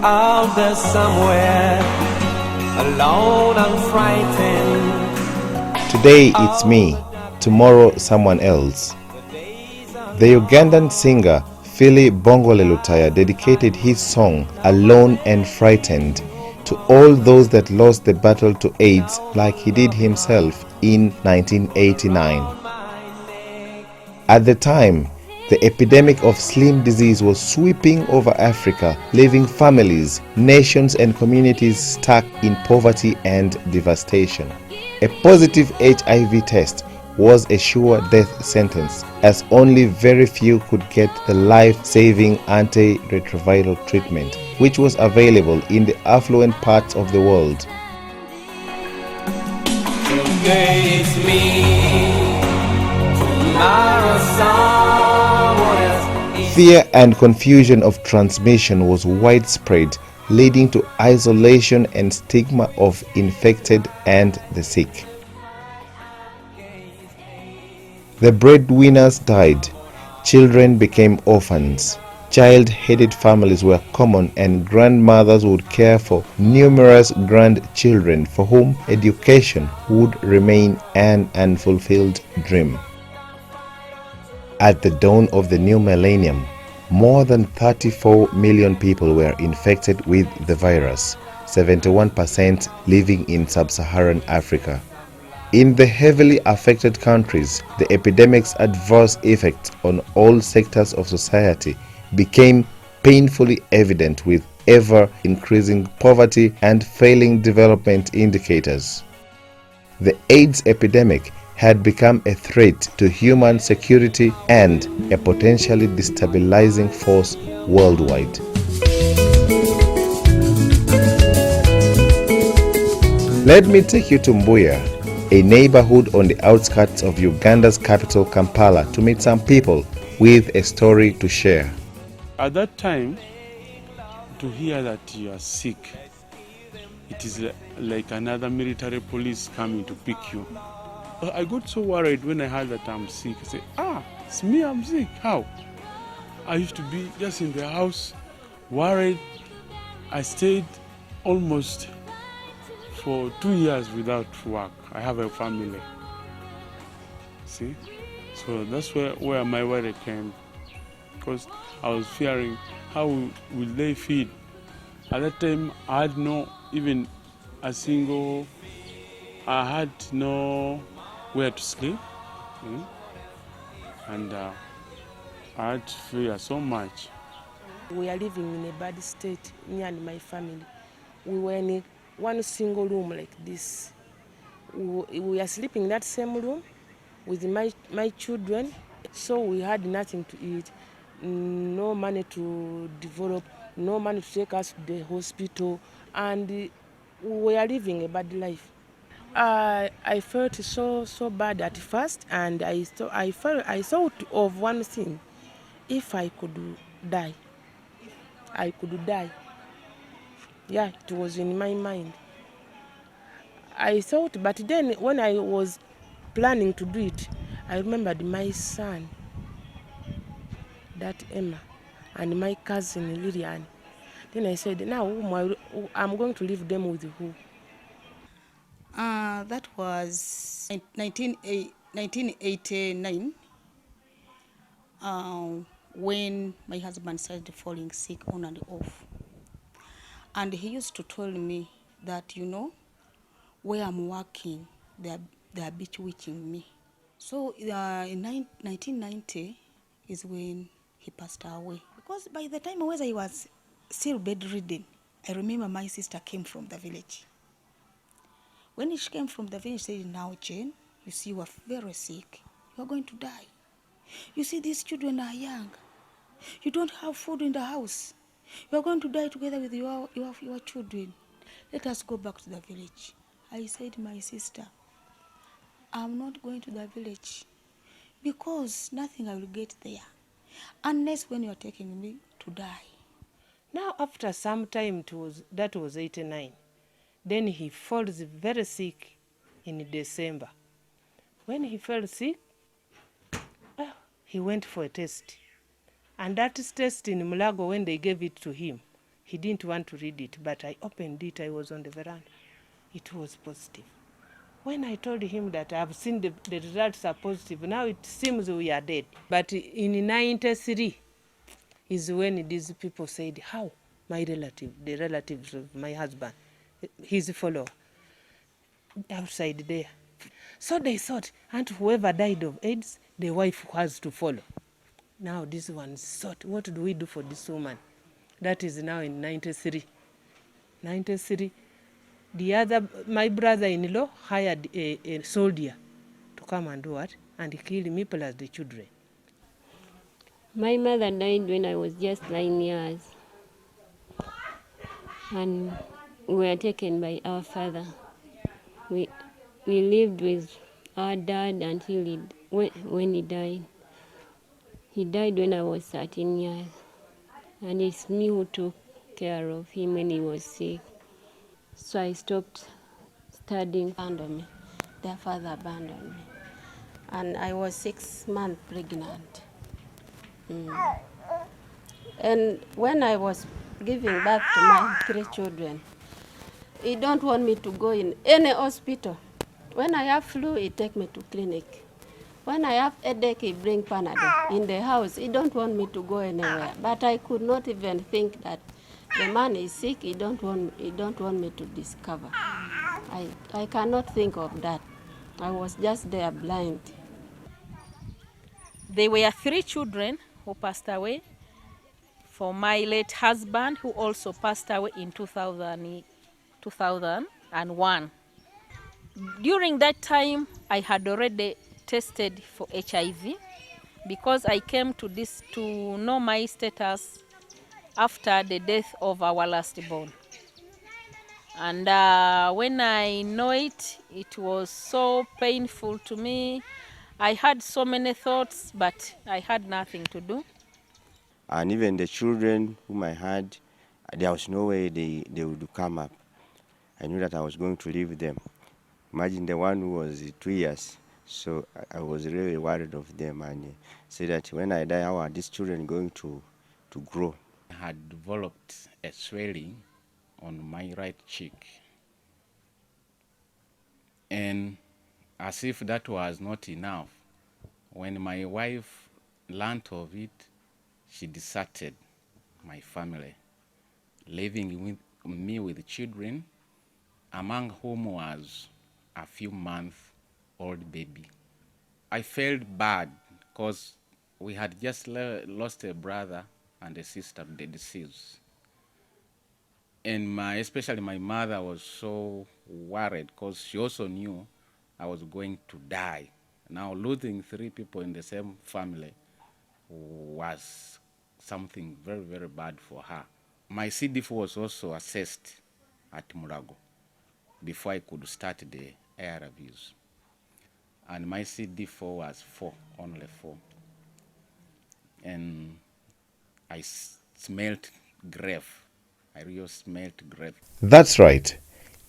out there somewhere, alone and frightened. Today it's me, tomorrow someone else. The Ugandan singer Philly Bongole Lutaya dedicated his song Alone and Frightened to all those that lost the battle to AIDS like he did himself in 1989. At the time, the epidemic of slim disease was sweeping over Africa, leaving families, nations and communities stuck in poverty and devastation. A positive HIV test was a sure death sentence, as only very few could get the life-saving antiretroviral treatment, which was available in the affluent parts of the world. Today it's me, tomorrow someone else. Fear and confusion of transmission was widespread, leading to isolation and stigma of infected and the sick. The breadwinners died, children became orphans, child-headed families were common, and grandmothers would care for numerous grandchildren for whom education would remain an unfulfilled dream. At the dawn of the new millennium, more than 34 million people were infected with the virus, 71% living in sub-Saharan Africa. In the heavily affected countries, the epidemic's adverse effects on all sectors of society became painfully evident, with ever-increasing poverty and failing development indicators. The AIDS epidemic had become a threat to human security and a potentially destabilizing force worldwide. Let me take you to Mbuya, a neighborhood on the outskirts of Uganda's capital Kampala, to meet some people with a story to share. At that time, to hear that you are sick, it is like another military police coming to pick you. I got so worried when I heard that I'm sick. I said, it's me, I'm sick. How? I used to be just in the house, worried. I stayed almost for 2 years without work. I have a family. See? So that's where my worry came. Because I was fearing, how will they feed? At that time, I had no even a single, I had no where to sleep. And I had to fear so much. We are living in a bad state, me and my family. We were in one single room like this. We are sleeping in that same room with my children. So we had nothing to eat, no money to develop, no money to take us to the hospital, and we were living a bad life. I felt so bad at first, and I thought of one thing: if I could die, I could die. Yeah, it was in my mind. I thought, but then when I was planning to do it, I remembered my son, that Emma, and my cousin Lillian. Then I said, now I'm going to leave them with who? That was 1989, when my husband started falling sick on and off. And he used to tell me that, where I'm working, they're bewitching me. So in 1990 is when he passed away. Because by the time I was still bedridden, I remember my sister came from the village. When she came from the village, she said, now Jane, you see you are very sick. You are going to die. You see these children are young. You don't have food in the house. You are going to die together with your children. Let us go back to the village. I said, my sister, I'm not going to the village because nothing I will get there unless when you are taking me to die. Now after some time, that was 89. Then he falls very sick in December. When he fell sick, he went for a test. And that test in Mulago, when they gave it to him, He didn't want to read it, but I opened it. I was on the veranda. It was positive. When I told him that I've seen the results are positive, now it seems we are dead. But in 93 is when these people said, how? My relative, the relatives of my husband, his follower, outside there. So they thought, and whoever died of AIDS, the wife has to follow. Now this one thought, what do we do for this woman? That is now in 93. 93. The other, my brother-in-law hired a soldier to come and do what? And kill me plus the children. My mother died when I was just 9 years, and we were taken by our father. We lived with our dad until when he died. He died when I was 13 years, and it's me who took care of him when he was sick. So I stopped studying. Abandoned me. Their father abandoned me. And I was 6 months pregnant. And when I was giving birth to my 3 children, he don't want me to go in any hospital. When I have flu, he take me to clinic. When I have headache, he bring Panadol. In the house, he don't want me to go anywhere. But I could not even think that the man is sick. He don't want me to discover. I cannot think of that. I was just there blind. There were 3 children who passed away. For my late husband, who also passed away in 2001. During that time, I had already tested for HIV because I came to know my status after the death of our last born. And when I know it, it was so painful to me. I had so many thoughts, but I had nothing to do. And even the children whom I had, there was no way they would come up. I knew that I was going to leave them. Imagine the one who was 2 years. So I was really worried of them and said that when I die, how are these children going to grow? I had developed a swelling on my right cheek. And as if that was not enough, when my wife learned of it, she deserted my family, leaving me with children, among whom was a few months old baby. I felt bad because we had just lost a brother and a sister to the disease. And especially my mother was so worried because she also knew I was going to die. Now losing 3 people in the same family was something very, very bad for her. My CD4 was also assessed at Murago before I could start the ARVs. And my CD4 was 4, only 4. And I smelled grave. I really smelled grave. That's right.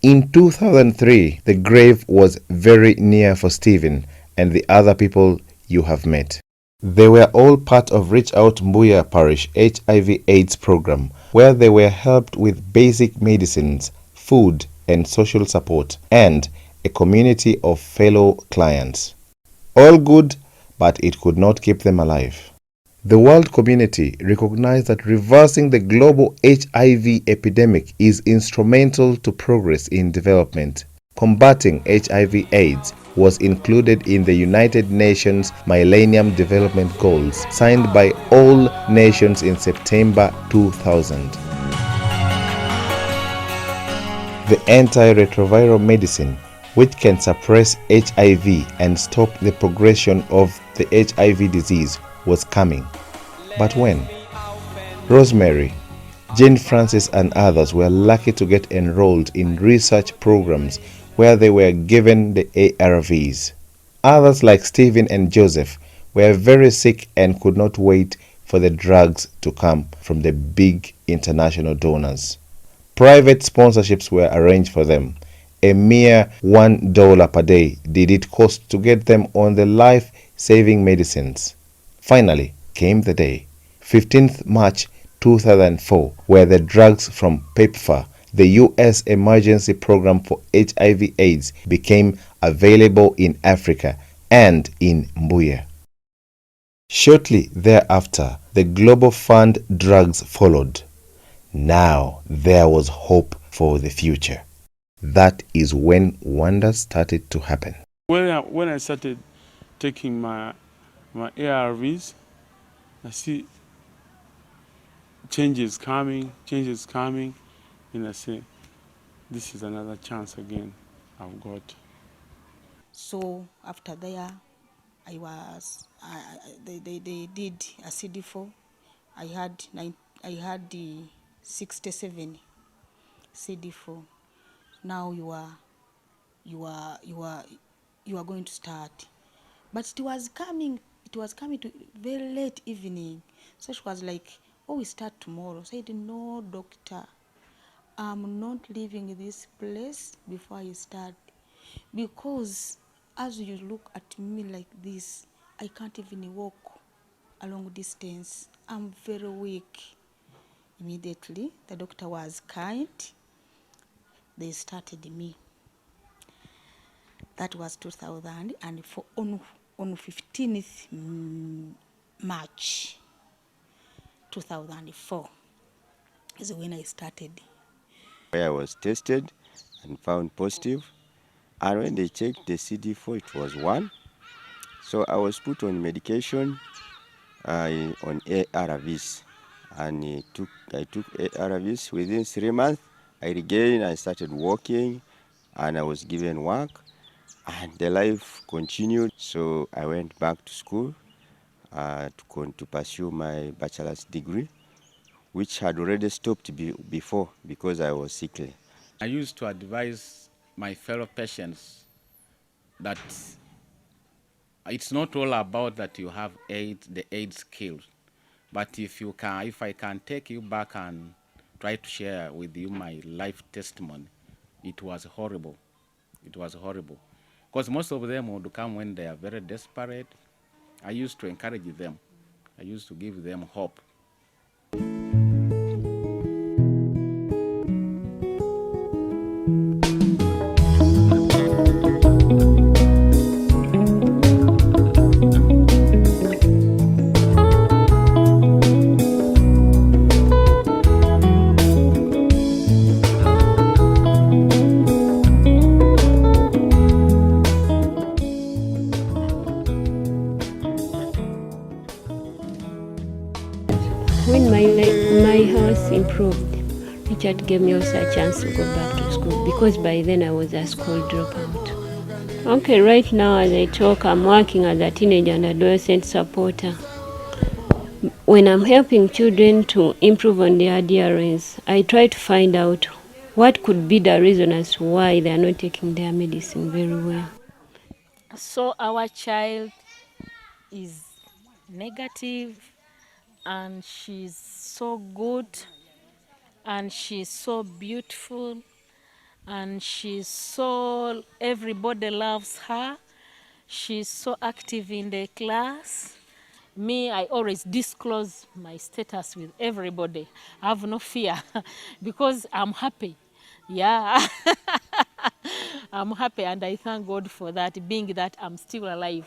In 2003, the grave was very near for Stephen and the other people you have met. They were all part of Reach Out Mbuya Parish HIV/AIDS program, where they were helped with basic medicines, food and social support, and a community of fellow clients. All good, but it could not keep them alive. The world community recognized that reversing the global HIV epidemic is instrumental to progress in development. Combating HIV/AIDS was included in the United Nations Millennium Development Goals signed by all nations in September 2000. The antiretroviral medicine, which can suppress HIV and stop the progression of the HIV disease, was coming. But when? Rosemary, Jane Francis and others were lucky to get enrolled in research programs where they were given the ARVs. Others like Stephen and Joseph were very sick and could not wait for the drugs to come from the big international donors. Private sponsorships were arranged for them. A mere $1 per day did it cost to get them on the life-saving medicines. Finally came the day, 15th March 2004, where the drugs from PEPFAR, the U.S. emergency program for HIV/AIDS, became available in Africa and in Mbuya. Shortly thereafter, the Global Fund drugs followed. Now there was hope for the future. That is when wonders started to happen. When I started taking my ARVs, I see changes coming, and I say, this is another chance again I've got. So after there, they did a CD4. I had the 67 CD4. Now you are going to start. But it was coming to very late evening. So she was like, oh, we start tomorrow. I said, no, doctor, I'm not leaving this place before I start. Because as you look at me like this, I can't even walk a long distance. I'm very weak. Immediately, the doctor was kind. They started me. That was 2000, and on 15th March 2004 is when I started. I was tested and found positive, and when they checked the CD4, it was 1. So I was put on medication on ARVs, and I took ARVs. Within 3 months, I started walking, and I was given work, and the life continued. So I went back to school to pursue my bachelor's degree, which had already stopped before because I was sickly. I used to advise my fellow patients that it's not all about that you have AIDS, the AIDS kills, but if I can take you back and try to share with you my life testimony, it was horrible. It was horrible. Because most of them would come when they are very desperate. I used to encourage them. I used to give them hope. When my health improved, Richard gave me also a chance to go back to school because by then I was a school dropout. Okay, right now as I talk, I'm working as a teenage and adolescent supporter. When I'm helping children to improve on their adherence, I try to find out what could be the reason as to why they are not taking their medicine very well. So our child is negative, and she's so good, and she's so beautiful, and everybody loves her. She's so active in the class. Me, I always disclose my status with everybody. I have no fear because I'm happy. Yeah. I'm happy, and I thank God for that, being that I'm still alive.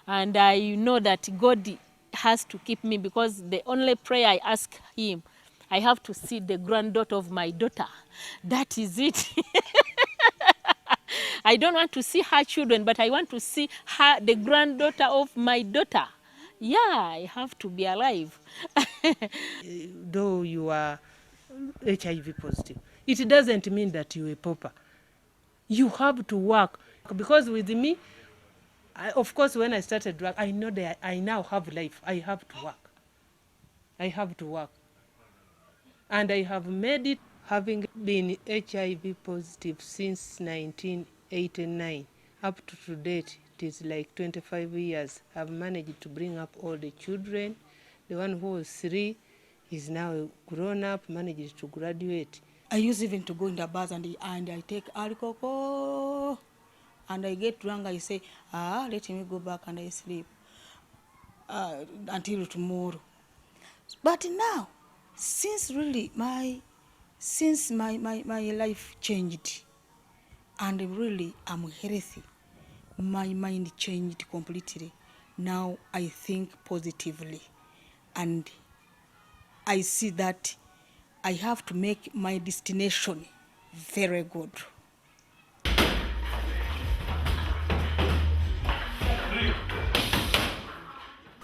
And I know that God has to keep me, because the only prayer I ask him, I have to see the granddaughter of my daughter. That is it. I don't want to see her children, but I want to see her, the granddaughter of my daughter. Yeah, I have to be alive. Though you are HIV positive, it doesn't mean that you're a pauper. You have to work. Because with me, of course, when I started drug, I know that I now have life. I have to work. I have to work. And I have made it, having been HIV positive since 1989. Up to date, it is like 25 years. I've managed to bring up all the children. The one who was 3 is now grown up, managed to graduate. I used even to go in the bus and I take alcohol, and I get drunk. I say, let me go back, and I sleep until tomorrow. But now, Since really my life changed and really I'm healthy, my mind changed completely. Now I think positively and I see that I have to make my destination very good.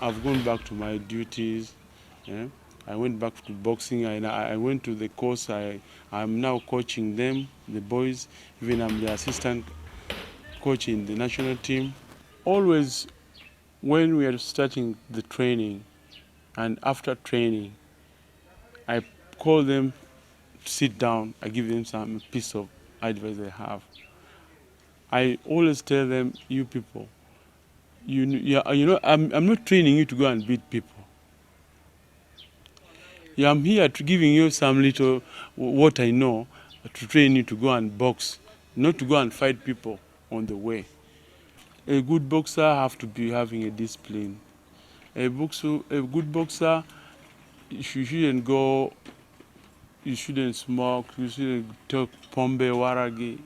I've gone back to my duties. I went back to boxing. I went to the course. I'm now coaching them, the boys. Even I'm the assistant coach in the national team. Always, when we are starting the training and after training, I call them to sit down. I give them some piece of advice I have. I always tell them, you people, I'm not training you to go and beat people. Yeah, I'm here to giving you some little what I know to train you to go and box, not to go and fight people on the way. A good boxer have to be having a discipline. A good boxer, you shouldn't go, you shouldn't smoke, you shouldn't talk pombe waragi,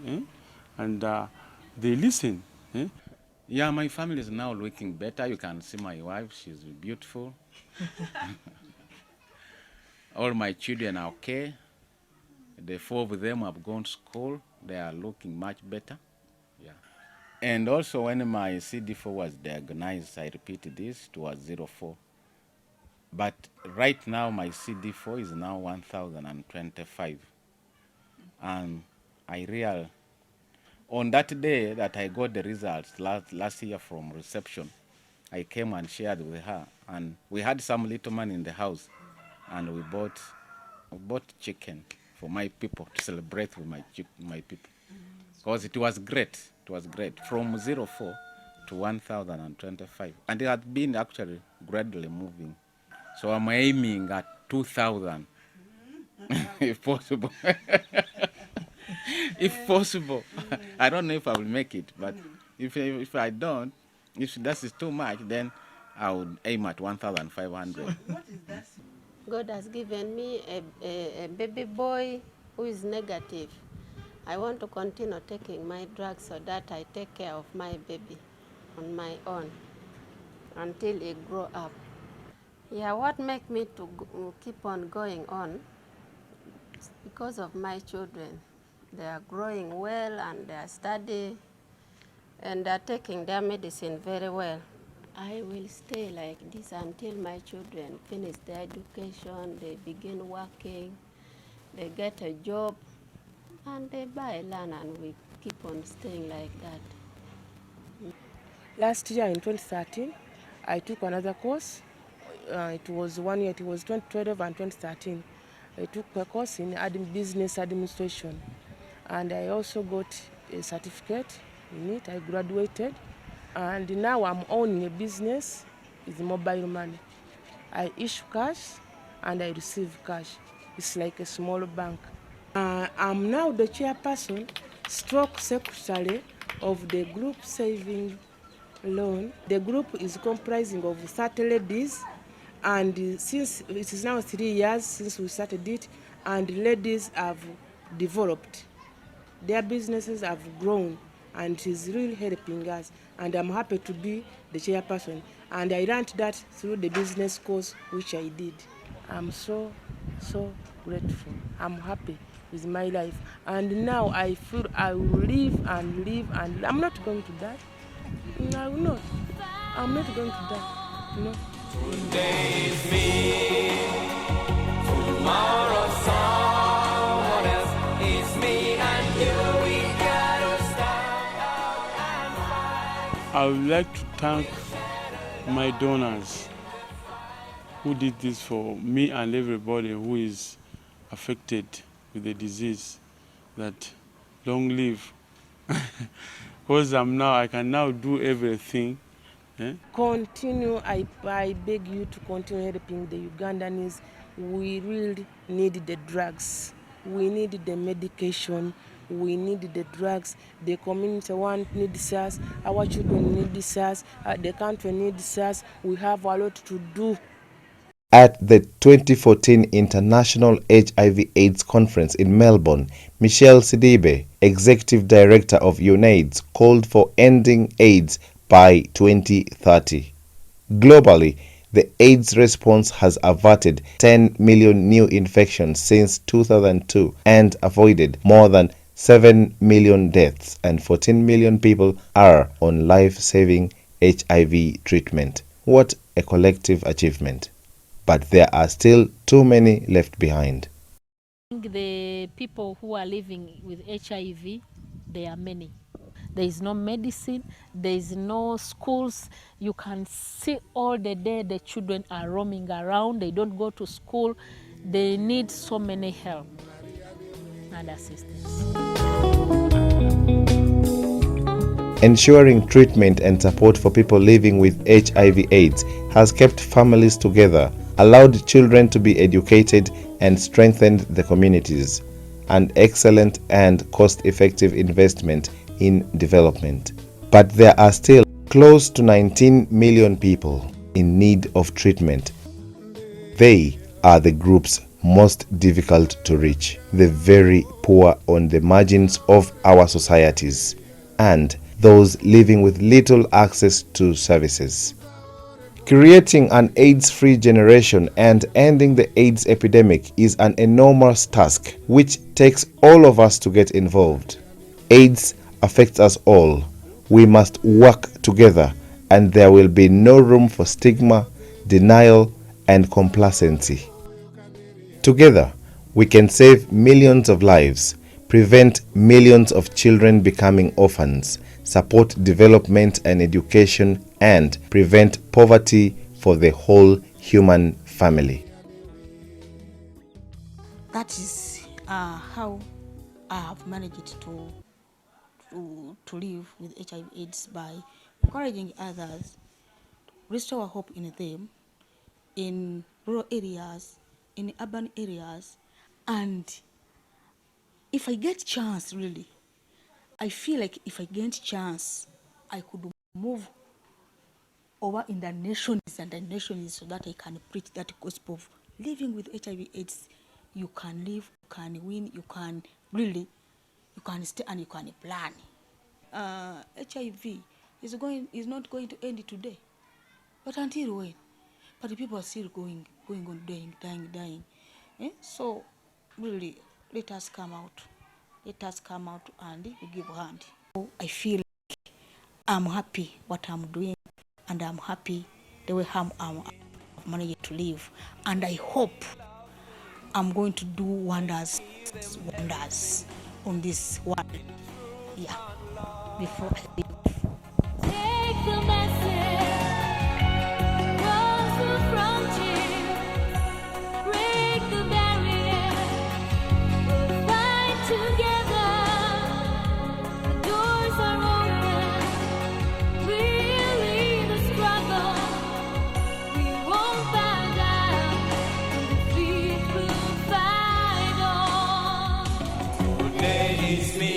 and they listen. Yeah, my family is now looking better. You can see my wife, she's beautiful. All my children are okay. The 4 of them have gone to school. They are looking much better. Yeah. And also when my CD4 was diagnosed, I repeated this, it was 04. But right now my CD4 is now 1025. And on that day that I got the results last year from reception, I came and shared with her. And we had some little money in the house. And we bought chicken for my people to celebrate with my people. Because it was great. It was great. From 04 to 1025. And it had been actually gradually moving. So I'm aiming at 2000, if possible. If possible. I don't know if I will make it, but if I don't, if that is too much, then I would aim at 1500. What is that? God has given me a baby boy who is negative. I want to continue taking my drugs so that I take care of my baby on my own until he grow up. Yeah, what makes me to keep on going on is because of my children. They are growing well and they are studying and they are taking their medicine very well. I will stay like this until my children finish their education, they begin working, they get a job, and they buy land, and we keep on staying like that. Last year in 2013, I took another course. It was 1 year, it was 2012 and 2013. I took a course in business administration, and I also got a certificate in it. I graduated. And now I'm owning a business with mobile money. I issue cash and I receive cash. It's like a small bank. I'm now the chairperson, stroke secretary of the group saving loan. The group is comprising of 30 ladies, and since it is now 3 years since we started it, and ladies have developed. Their businesses have grown, and it is really helping us. And I'm happy to be the chairperson. And I learned that through the business course which I did. I'm so grateful. I'm happy with my life. And now I feel I will live, and I'm not going to die. No, I will not. I'm not going to die. No. Today is me, tomorrow someone else. It's me and you, we gotta stand out and fight. I would like to thank my donors who did this for me and everybody who is affected with the disease. That long live. Because I can now do everything. Continue, I beg you to continue helping the Ugandans. We really need the drugs. We need the medication. We need the drugs. The community needs us. Our children need us. The country needs us. We have a lot to do. At the 2014 International HIV/AIDS Conference in Melbourne, Michelle Sidibe, Executive Director of UNAIDS, called for ending AIDS by 2030. Globally, the AIDS response has averted 10 million new infections since 2002 and avoided more than 7 million deaths, and 14 million people are on life-saving HIV treatment. What a collective achievement. But there are still too many left behind. The people who are living with HIV, there are many. There is no medicine, there is no schools. You can see all the day the children are roaming around, they don't go to school. They need so many help and assistance. Ensuring treatment and support for people living with HIV/AIDS has kept families together, allowed children to be educated, and strengthened the communities. An excellent and cost-effective investment in development. But there are still close to 19 million people in need of treatment. They are the groups most difficult to reach, the very poor on the margins of our societies, and those living with little access to services. Creating an AIDS-free generation and ending the AIDS epidemic is an enormous task which takes all of us to get involved. AIDS affects us all. We must work together, and there will be no room for stigma, denial, and complacency. Together, we can save millions of lives, prevent millions of children becoming orphans, support development and education, and prevent poverty for the whole human family. That is how I have managed to live with HIV/AIDS, by encouraging others, restore hope in them, in rural areas, in urban areas, and if I get chance, really, I feel like if I get chance, I could move over in the nations and the nations so that I can preach that gospel of living with HIV/AIDS. You can live, you can win, you can really, you can stay and you can plan. HIV is not going to end today, but until when? But the people are still going on, dying. So really, let us come out and we give a hand. I feel like I'm happy what I'm doing, and I'm happy the way I'm managed to live, and I hope I'm going to do wonders on this world. Yeah, before I leave. Take the message, cross the frontier, break the barrier, we'll fight together. The doors are open, we'll lead the struggle. We won't bow down, the defeat will fight on. Today is me.